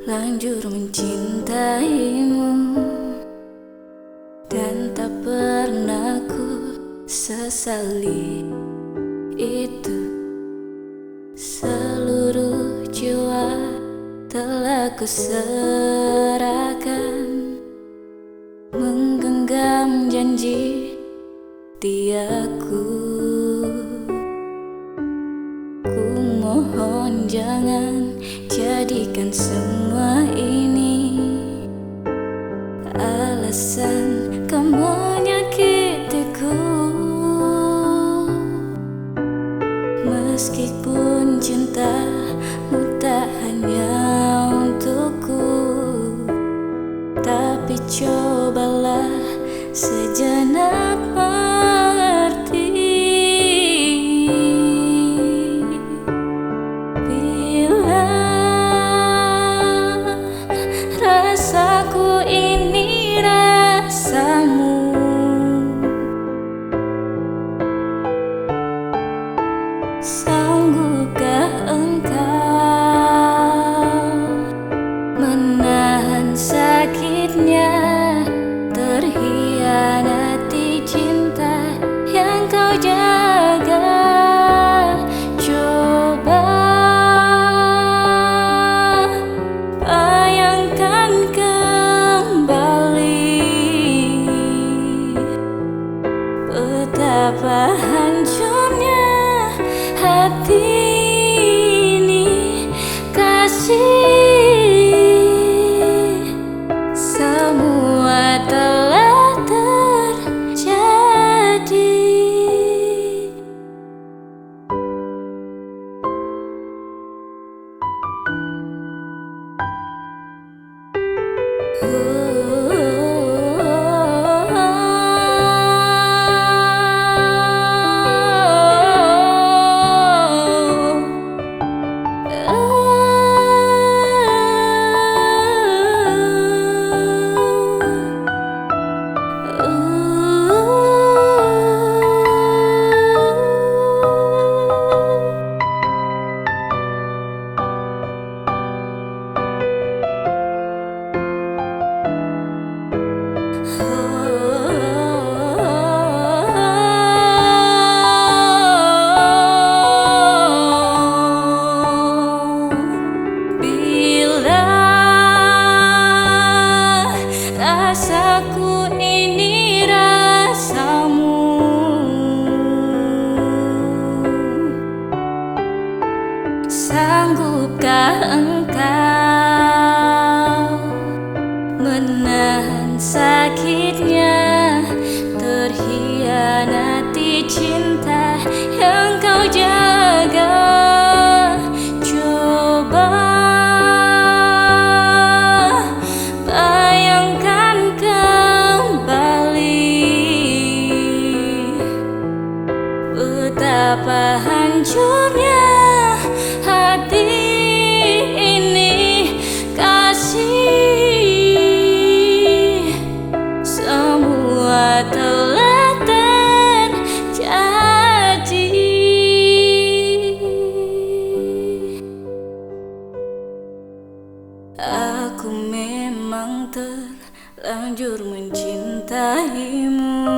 lanjur mencintaimu, dan tak pernah ku sesali itu. Seluruh jiwa telah ku serahkan, menggenggam janji tiaku. Ku mohon jangan jadikan semua ini alasan kau menyakitiku. Meskipun cintamu tak hanya untukku, tapi cobalah sejenak mengerti. Bila rasaku ini rasamu, sanggupkah engkau menahan sakitnya terhianati cinta yang kau jaga? Coba bayangkan kembali betapa hancurnya hati ini, kasih. Semua telah terjadi. Rasaku ini rasamu, sanggupkah engkau menahan sakitnya terhianati cinta yang kau jaga? Coba bayangkan kembali betapa hancurnya hati ini, kasih. Semua telah terjadi. Aku memang terlanjur mencintaimu,